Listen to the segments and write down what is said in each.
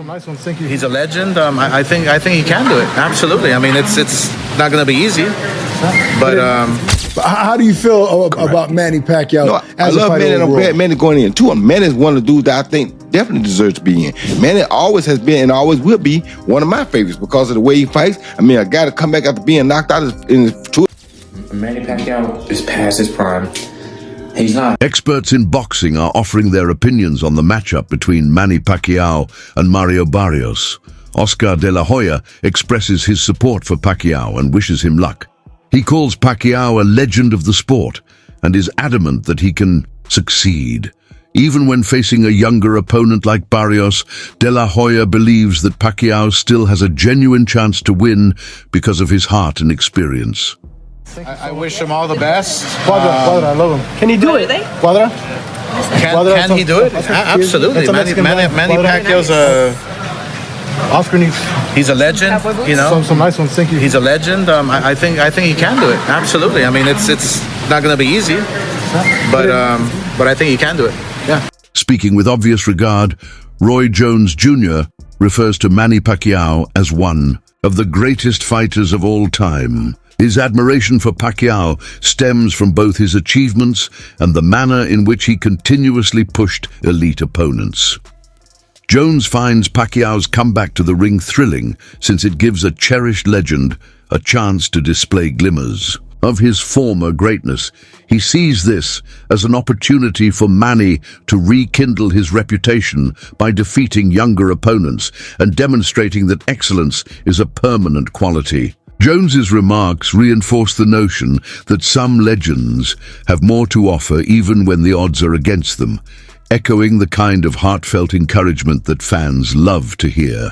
Some nice ones. Thank you. He's a legend. I think he can do it. Absolutely. I mean, it's not going to be easy, but. How do you feel about Manny Pacquiao? No, I love Manny, and I'm glad Manny going in too. Manny is one of the dudes that I think definitely deserves to be in. Manny always has been and always will be one of my favorites because of the way he fights. I mean, a guy to come back after being knocked out in two. Manny Pacquiao is past his prime. He's not. Experts in boxing are offering their opinions on the matchup between Manny Pacquiao and Mario Barrios. Oscar de la Hoya expresses his support for Pacquiao and wishes him luck. He calls Pacquiao a legend of the sport and is adamant that he can succeed. Even when facing a younger opponent like Barrios, de la Hoya believes that Pacquiao still has a genuine chance to win because of his heart and experience. I wish him all the best. Quadra, I love him. Can he do it? Quadra? Can he do it? Absolutely. Manny Pacquiao's Oscar needs. He's a legend. You know, some nice ones. Thank you. he's a legend. I think he can do it. Absolutely. I mean, it's not going to be easy, but I think he can do it. Yeah. Speaking with obvious regard, Roy Jones Jr. refers to Manny Pacquiao as one of the greatest fighters of all time. His admiration for Pacquiao stems from both his achievements and the manner in which he continuously pushed elite opponents. Jones finds Pacquiao's comeback to the ring thrilling since it gives a cherished legend a chance to display glimmers of his former greatness. He sees this as an opportunity for Manny to rekindle his reputation by defeating younger opponents and demonstrating that excellence is a permanent quality. Jones's remarks reinforce the notion that some legends have more to offer even when the odds are against them, echoing the kind of heartfelt encouragement that fans love to hear.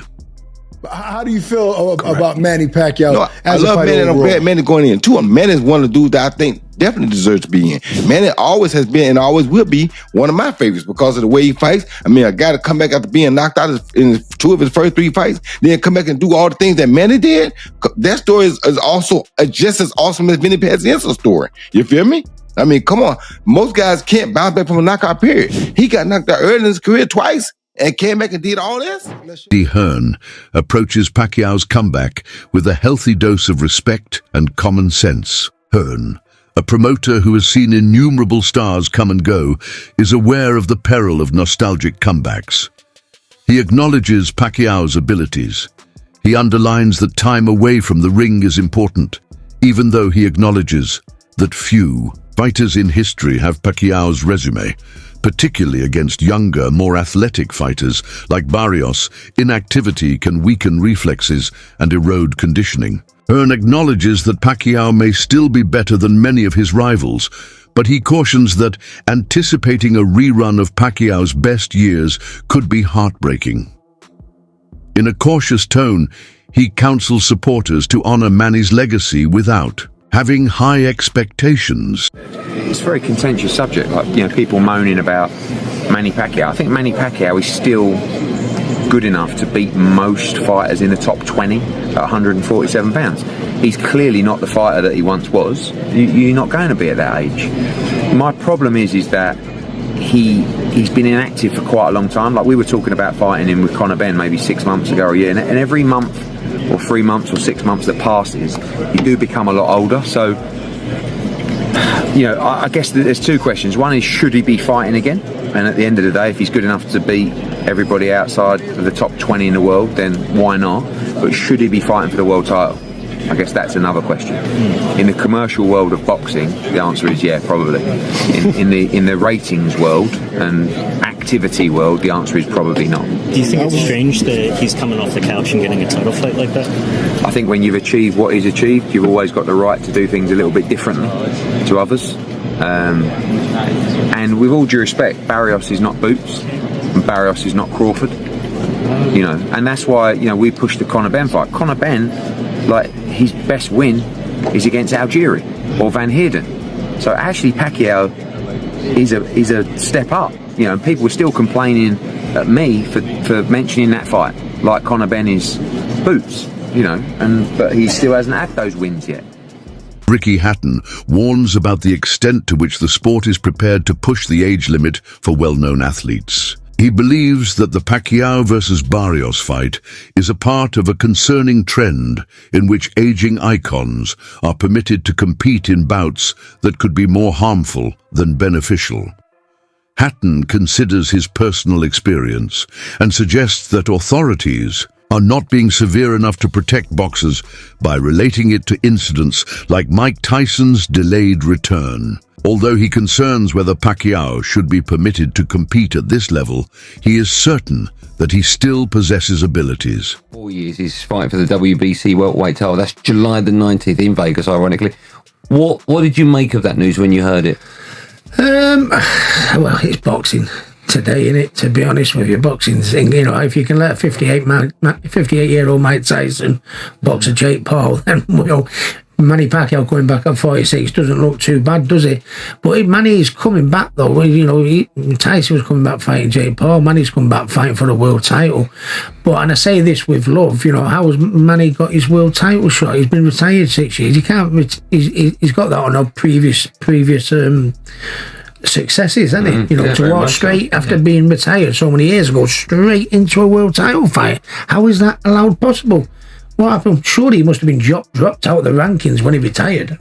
How do you feel about Manny Pacquiao? No, I love Manny, and I'm glad Manny going in too. Manny is one of the dudes that I think definitely deserves to be in. Manny always has been and always will be one of my favorites because of the way he fights. I mean, a guy to come back after being knocked out in two of his first three fights, then come back and do all the things that Manny did. That story is also just as awesome as Manny Pacquiao's story. You feel me? I mean, come on. Most guys can't bounce back from a knockout period. He got knocked out early in his career twice and came back and did all this. Eddie Hearn approaches Pacquiao's comeback with a healthy dose of respect and common sense. Hearn, a promoter who has seen innumerable stars come and go, is aware of the peril of nostalgic comebacks. He acknowledges Pacquiao's abilities. He underlines that time away from the ring is important, even though he acknowledges that few fighters in history have Pacquiao's resume. Particularly against younger, more athletic fighters like Barrios, inactivity can weaken reflexes and erode conditioning. Hearn acknowledges that Pacquiao may still be better than many of his rivals, but he cautions that anticipating a rerun of Pacquiao's best years could be heartbreaking. In a cautious tone, he counsels supporters to honor Manny's legacy without having high expectations. It's a very contentious subject, like, you know, people moaning about Manny Pacquiao. I think Manny Pacquiao is still good enough to beat most fighters in the top 20 at 147 pounds. He's clearly not the fighter that he once was. You're not going to be at that age. My problem is that he's been inactive for quite a long time. Like, we were talking about fighting him with Conor Benn maybe 6 months ago or a year, and every month or 3 months or 6 months that passes, you do become a lot older. So, you know, I guess there's two questions. One is, should he be fighting again? And at the end of the day, if he's good enough to beat everybody outside of the top 20 in the world, then why not? But should he be fighting for the world title? I guess that's another question. In the commercial world of boxing, the answer is yeah, probably. In the ratings world and activity world, the answer is probably not. Do you think it's strange that he's coming off the couch and getting a title fight like that? I think when you've achieved what he's achieved, you've always got the right to do things a little bit differently to others. And with all due respect, Barrios is not Boots, and Barrios is not Crawford. You know, and that's why, you know, we pushed the Conor Benn fight. Conor Benn, like, his best win is against Algieri or Van Heerden. So actually Pacquiao is a step up. You know, people were still complaining at me for mentioning that fight, like Conor Benn is Boots, you know, but he still hasn't had those wins yet. Ricky Hatton warns about the extent to which the sport is prepared to push the age limit for well-known athletes. He believes that the Pacquiao versus Barrios fight is a part of a concerning trend in which aging icons are permitted to compete in bouts that could be more harmful than beneficial. Hatton considers his personal experience and suggests that authorities are not being severe enough to protect boxers by relating it to incidents like Mike Tyson's delayed return. Although he concerns whether Pacquiao should be permitted to compete at this level, he is certain that he still possesses abilities. 4 years he's fighting for the WBC welterweight title. That's July the 19th in Vegas, ironically. What did you make of that news when you heard it? Well, it's boxing today, innit? To be honest with you, boxing's thing. You know, if you can let a 58-year-old Mike Tyson box a Jake Paul, then Manny Pacquiao coming back at 46 doesn't look too bad, does it? But Manny is coming back though. You know, Tyson was coming back fighting Jake Paul. Manny's coming back fighting for the world title. And I say this with love. You know, how has Manny got his world title shot? He's been retired 6 years. He can't. He's got that on a previous successes, hasn't he? You know, to walk straight after being retired so many years ago, straight into a world title fight. How is that allowed possible? What happened? Surely he must have been dropped out of the rankings when he retired.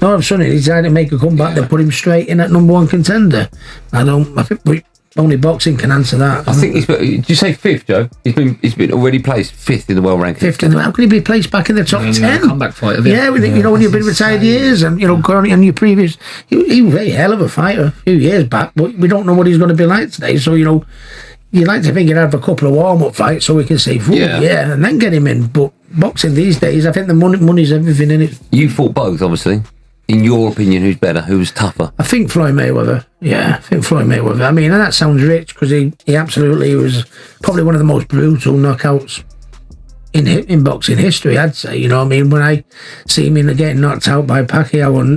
All of a sudden he decided to make a comeback. They put him straight in at #1 contender. I think only boxing can answer that. I think did you say fifth, Joe? He's been already placed fifth in the world ranking. Fifth in the. How can he be placed back in the top 10? Comeback fighter. Yeah, you know, when you've been retired years and going on your previous, he was a hell of a fighter a few years back, but we don't know what he's going to be like today. So you'd like to think he'd have a couple of warm-up fights so we can say, and then get him in. But boxing these days, I think the money's everything in it. You fought both, obviously. In your opinion, who's better? Who's tougher? I think Floyd Mayweather. Yeah, I think Floyd Mayweather. I mean, and that sounds rich because he absolutely was probably one of the most brutal knockouts in boxing history, I'd say. You know what I mean? When I see him getting knocked out by Pacquiao on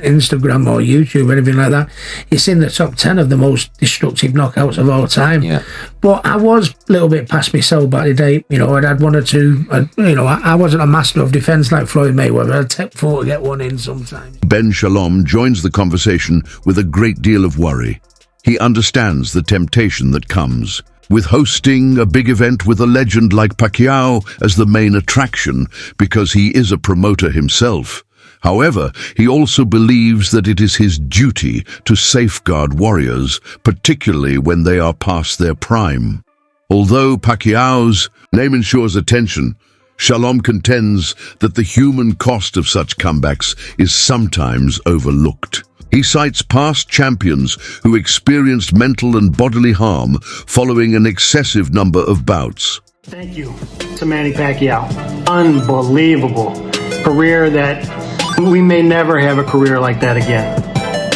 Instagram or YouTube or anything like that, it's in the top 10 of the most destructive knockouts of all time. Yeah. But I was a little bit past myself back in the day. You know, I'd had one or two. I wasn't a master of defence like Floyd Mayweather. I'd take 4 to get one in sometimes. Ben Shalom joins the conversation with a great deal of worry. He understands the temptation that comes with hosting a big event with a legend like Pacquiao as the main attraction because he is a promoter himself. However, he also believes that it is his duty to safeguard warriors, particularly when they are past their prime. Although Pacquiao's name ensures attention, Shalom contends that the human cost of such comebacks is sometimes overlooked. He cites past champions who experienced mental and bodily harm following an excessive number of bouts. Thank you to Manny Pacquiao. Unbelievable career that we may never have a career like that again.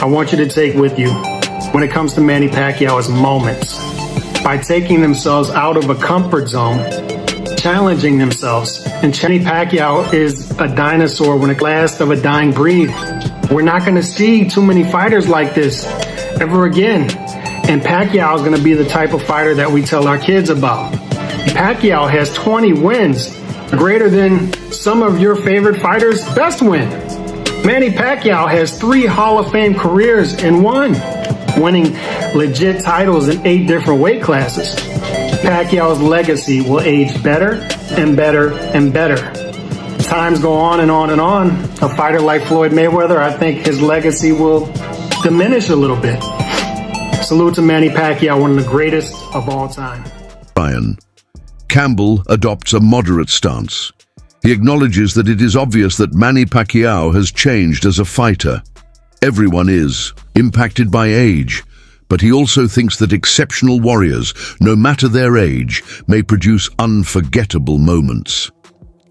I want you to take with you when it comes to Manny Pacquiao is moments. By taking themselves out of a comfort zone, challenging themselves. And Manny Pacquiao is a dinosaur when it last of a dying breed. We're not going to see too many fighters like this ever again. And Pacquiao is going to be the type of fighter that we tell our kids about. Pacquiao has 20 wins, greater than some of your favorite fighters' best win. Manny Pacquiao has 3 Hall of Fame careers in one, winning legit titles in 8 different weight classes. Pacquiao's legacy will age better and better and better. Times go on and on and on. A fighter like Floyd Mayweather, I think his legacy will diminish a little bit. Salute to Manny Pacquiao, one of the greatest of all time. Ryan Campbell adopts a moderate stance. He acknowledges that it is obvious that Manny Pacquiao has changed as a fighter. Everyone is impacted by age, but he also thinks that exceptional warriors, no matter their age, may produce unforgettable moments.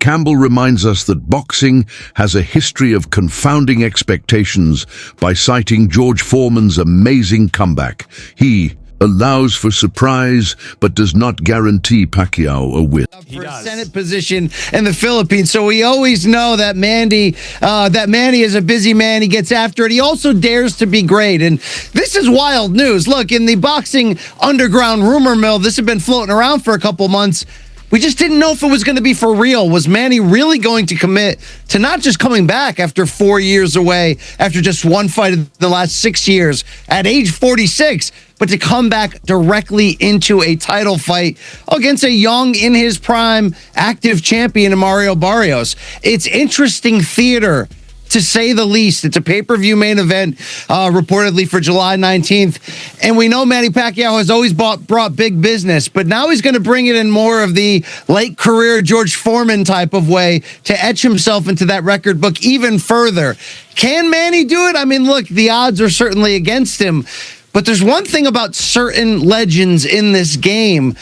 Campbell reminds us that boxing has a history of confounding expectations by citing George Foreman's amazing comeback. He allows for surprise, but does not guarantee Pacquiao a win. For a Senate position in the Philippines, so we always know that Manny is a busy man. He gets after it. He also dares to be great, and this is wild news. Look, in the boxing underground rumor mill, this has been floating around for a couple months. We just didn't know if it was going to be for real. Was Manny really going to commit to not just coming back after 4 years away, after just one fight in the last 6 years at age 46, but to come back directly into a title fight against a young, in his prime, active champion in Mario Barrios? It's interesting theater, to say the least. It's a pay-per-view main event, reportedly for July 19th. And we know Manny Pacquiao has always brought big business, but now he's going to bring it in more of the late career George Foreman type of way to etch himself into that record book even further. Can Manny do it? I mean, look, the odds are certainly against him, but there's one thing about certain legends in this game.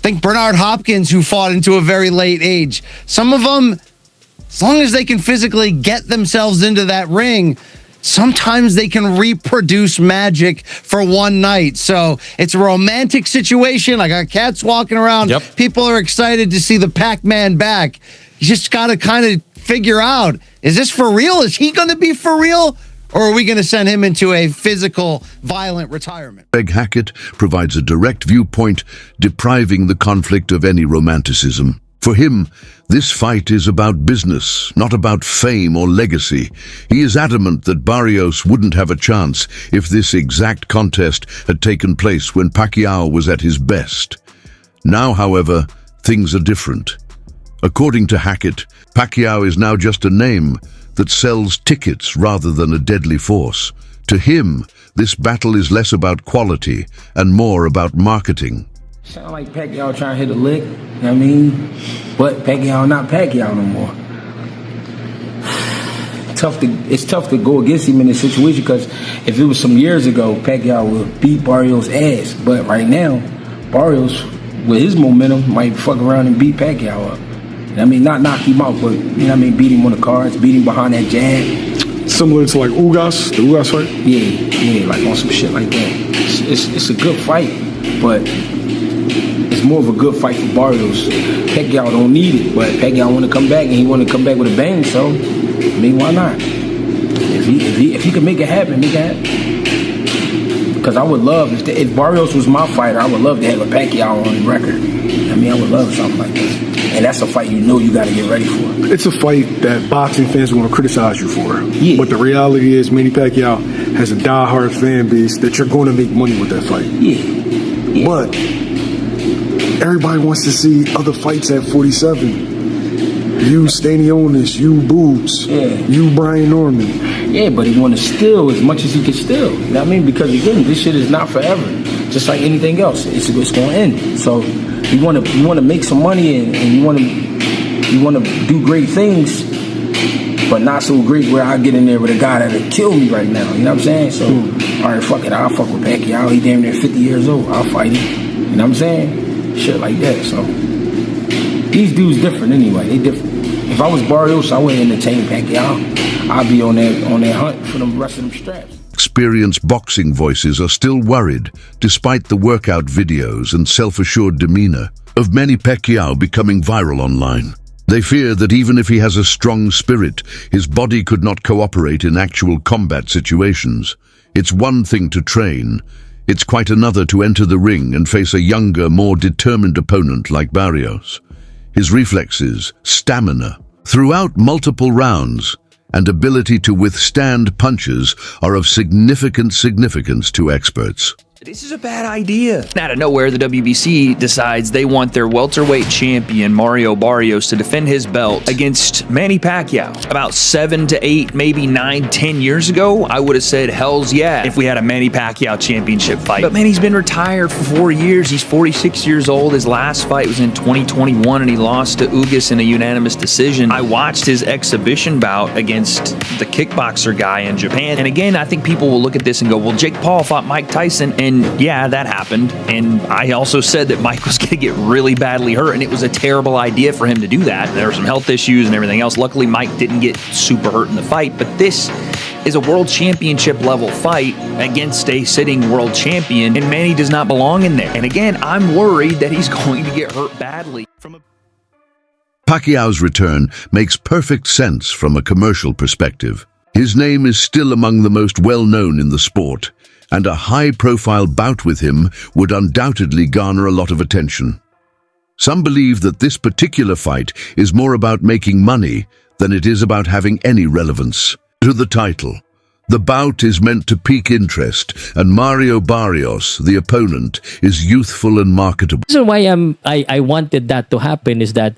Think Bernard Hopkins, who fought into a very late age. Some of them, as long as they can physically get themselves into that ring, sometimes they can reproduce magic for one night. So it's a romantic situation. I got cats walking around. Yep. People are excited to see the Pac-Man back. You just got to kind of figure out, is this for real? Is he going to be for real? Or are we going to send him into a physical, violent retirement? Greg Hackett provides a direct viewpoint, depriving the conflict of any romanticism. For him, this fight is about business, not about fame or legacy. He is adamant that Barrios wouldn't have a chance if this exact contest had taken place when Pacquiao was at his best. Now, however, things are different. According to Hackett, Pacquiao is now just a name that sells tickets rather than a deadly force. To him, this battle is less about quality and more about marketing. Sound like Pacquiao trying to hit a lick, you know what I mean? But Pacquiao not Pacquiao no more. It's tough to go against him in this situation, because if it was some years ago, Pacquiao would beat Barrios' ass. But right now, Barrios, with his momentum, might fuck around and beat Pacquiao up. I mean, not knock him out, but, you know what I mean, beat him on the cards, beat him behind that jab. Similar to like Ugas, the Ugas fight? Yeah, like on some shit like that. It's a good fight, but it's more of a good fight for Barrios. Pacquiao don't need it, but Pacquiao want to come back, and he want to come back with a bang, so, I mean, why not? If he could make it happen, make it happen. Because I would love, if Barrios was my fighter, I would love to have a Pacquiao on the record. I mean, I would love something like this. And that's a fight you know you got to get ready for. It's a fight that boxing fans are going to criticize you for. Yeah. But the reality is, Manny Pacquiao has a diehard fan base that you're going to make money with that fight. Yeah. But everybody wants to see other fights at 47. You, Stanionis, you, Boobs, you, Brian Norman. Yeah, but he want to steal as much as he can steal. You know what I mean? Because again, this shit is not forever. Just like anything else, it's going to end. So you want to make some money, and you want to do great things, but not so great where I get in there with a guy that'll kill me right now. You know what I'm saying? So all right, fuck it, I'll fuck with Pacquiao. He damn near 50 years old. I'll fight him. You know what I'm saying? Shit like that. So these dudes different anyway. They different. If I was Barrios, I wouldn't entertain Pacquiao. I'd be on that hunt for the rest of them straps. Experienced boxing voices are still worried, despite the workout videos and self-assured demeanor, of Manny Pacquiao becoming viral online. They fear that even if he has a strong spirit, his body could not cooperate in actual combat situations. It's one thing to train. It's quite another to enter the ring and face a younger, more determined opponent like Barrios. His reflexes, stamina, throughout multiple rounds, and ability to withstand punches are of significant significance to experts. This is a bad idea. Out of nowhere, the WBC decides they want their welterweight champion, Mario Barrios, to defend his belt against Manny Pacquiao. About 7 to 8, maybe 9, 10 years ago, I would have said, hells yeah, if we had a Manny Pacquiao championship fight. But Manny's been retired for 4 years. He's 46 years old. His last fight was in 2021, and he lost to Ugas in a unanimous decision. I watched his exhibition bout against the kickboxer guy in Japan. And again, I think people will look at this and go, well, Jake Paul fought Mike Tyson, and yeah, that happened. And I also said that Mike was going to get really badly hurt, and it was a terrible idea for him to do that. There were some health issues and everything else. Luckily, Mike didn't get super hurt in the fight, but this is a world championship level fight against a sitting world champion, and Manny does not belong in there. And again, I'm worried that he's going to get hurt badly. Pacquiao's return makes perfect sense from a commercial perspective. His name is still among the most well-known in the sport, and a high-profile bout with him would undoubtedly garner a lot of attention. Some believe that this particular fight is more about making money than it is about having any relevance to the title. The bout is meant to pique interest, and Mario Barrios, the opponent, is youthful and marketable. The reason why I wanted that to happen is that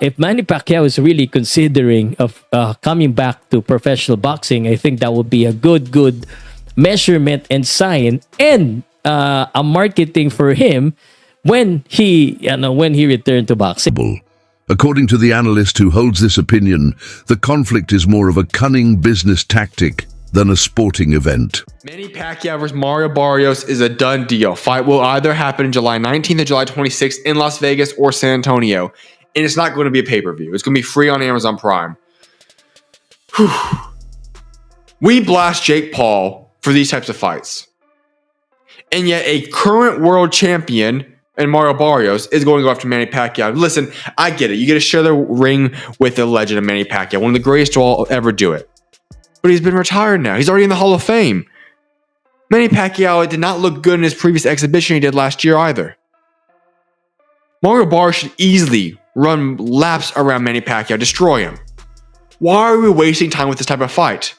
if Manny Pacquiao is really considering of coming back to professional boxing, I think that would be a good measurement and sign and a marketing for him when he returned to boxing. According to the analyst who holds this opinion, the conflict is more of a cunning business tactic than a sporting event. Manny Pacquiao versus Mario Barrios is a done deal. Fight will either happen July 19th or July 26th in Las Vegas or San Antonio. And it's not going to be a pay-per-view. It's going to be free on Amazon Prime. Whew. We blast Jake Paul for these types of fights. And yet a current world champion and Mario Barrios is going to go after Manny Pacquiao. Listen, I get it. You get to share the ring with the legend of Manny Pacquiao, one of the greatest to all ever do it. But he's been retired now. He's already in the Hall of Fame. Manny Pacquiao did not look good in his previous exhibition he did last year either. Mario Barrios should easily run laps around Manny Pacquiao, destroy him. Why are we wasting time with this type of fight?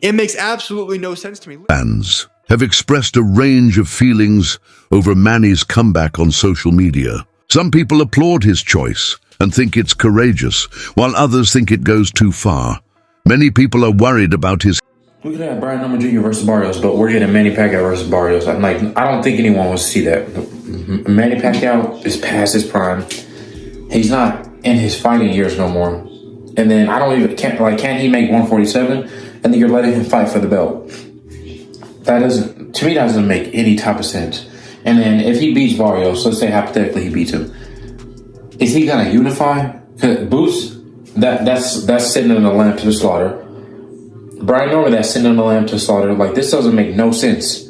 It makes absolutely no sense to me. Fans have expressed a range of feelings over Manny's comeback on social media. Some people applaud his choice and think it's courageous, while others think it goes too far. Many people are worried about his... We could have Brian Norman Jr. versus Barrios, but we're getting Manny Pacquiao versus Barrios. I don't think anyone wants to see that. Manny Pacquiao is past his prime. He's not in his fighting years no more. And then can he make 147? And then you're letting him fight for the belt. That doesn't make any type of sense. And then if he beats Barrios, let's say hypothetically he beats him, is he gonna unify? Boots, that's sitting in the lamb to the slaughter. Brian Norman, that's sitting in the lamb to the slaughter. Like, this doesn't make no sense.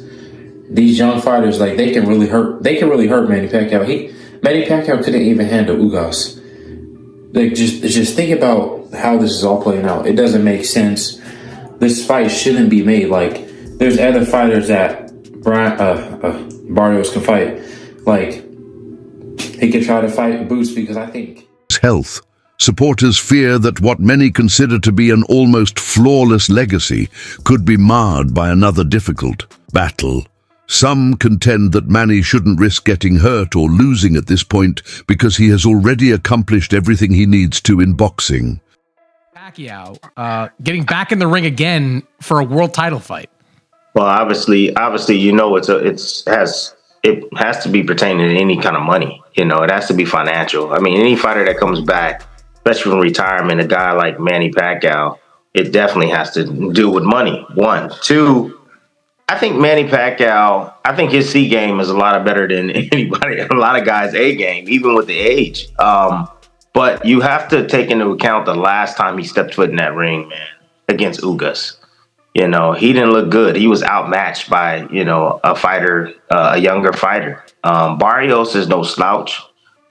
These young fighters, like, they can really hurt Manny Pacquiao. Manny Pacquiao couldn't even handle Ugas. Like, just think about how this is all playing out. It doesn't make sense. This fight shouldn't be made. Like, there's other fighters that Barrios can fight. Like, he could try to fight Boots because I think... health. Supporters fear that what many consider to be an almost flawless legacy could be marred by another difficult battle. Some contend that Manny shouldn't risk getting hurt or losing at this point because he has already accomplished everything he needs to in boxing. Pacquiao getting back in the ring again for a world title fight. Well, obviously, you know, it has to be pertaining to any kind of money. You know, it has to be financial. I mean, any fighter that comes back, especially from retirement, a guy like Manny Pacquiao, it definitely has to do with money. One, two. I think Manny Pacquiao, I think his C game is a lot better than anybody, a lot of guys' A game, even with the age. But you have to take into account the last time he stepped foot in that ring, man, against Ugas. You know, he didn't look good. He was outmatched by, you know, a fighter, a younger fighter. Barrios is no slouch.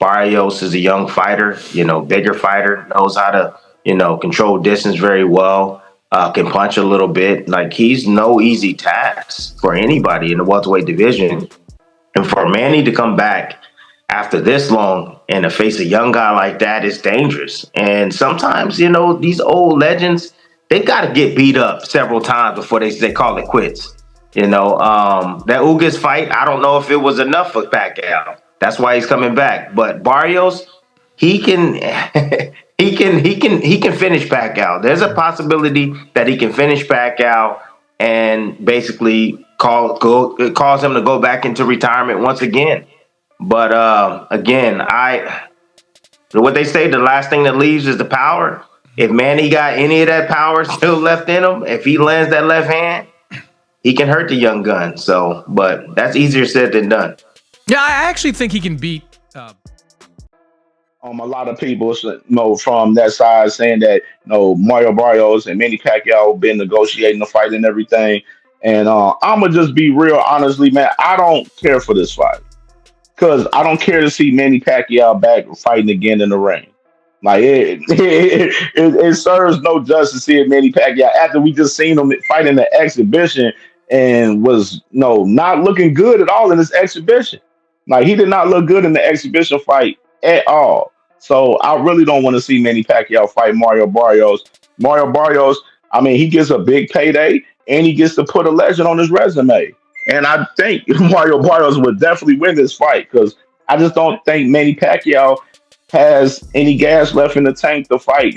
Barrios is a young fighter, you know, bigger fighter, knows how to, you know, control distance very well. Can punch a little bit. Like, he's no easy task for anybody in the welterweight division. And for Manny to come back after this long and to face a young guy like that is dangerous. And sometimes, you know, these old legends, they got to get beat up several times before they call it quits. You know, that Ugas fight, I don't know if it was enough for Pacquiao. That's why he's coming back. But Barrios, he can he can finish Pacquiao. There's a possibility that he can finish Pacquiao and basically cause him to go back into retirement once again. But again, what they say, the last thing that leaves is the power. If Manny got any of that power still left in him, if he lands that left hand, he can hurt the young gun. So, but that's easier said than done. Yeah, I actually think he can beat. A lot of people, you know, from that side saying that, you know, Mario Barrios and Manny Pacquiao been negotiating the fight and everything. And I'm gonna just be real, honestly, man. I don't care for this fight because I don't care to see Manny Pacquiao back fighting again in the ring. Like, it serves no justice seeing Manny Pacquiao after we just seen him fight in the exhibition and was not looking good at all in this exhibition. Like, he did not look good in the exhibition fight at all. So I really don't want to see Manny Pacquiao fight Mario Barrios. Mario Barrios, I mean, he gets a big payday and he gets to put a legend on his resume. And I think Mario Barrios would definitely win this fight because I just don't think Manny Pacquiao has any gas left in the tank to fight,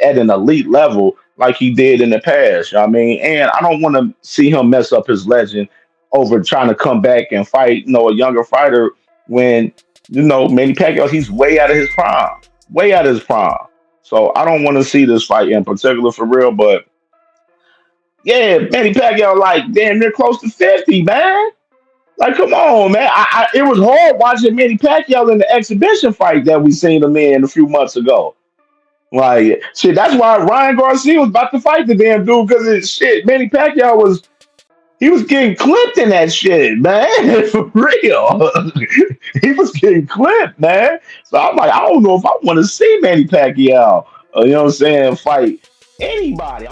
at an elite level like he did in the past. I mean, and I don't want to see him mess up his legend over trying to come back and fight, a younger fighter when, Manny Pacquiao, he's way out of his prime, way out of his prime. So I don't want to see this fight in particular for real, but yeah, Manny Pacquiao like damn near close to 50, man. Like, come on, man. It was hard watching Manny Pacquiao in the exhibition fight that we seen him in a few months ago. Like, shit, that's why Ryan Garcia was about to fight the damn dude because shit, Manny Pacquiao was getting clipped in that shit, man. For real. He was getting clipped, man. So I'm like, I don't know if I want to see Manny Pacquiao, you know what I'm saying, fight anybody.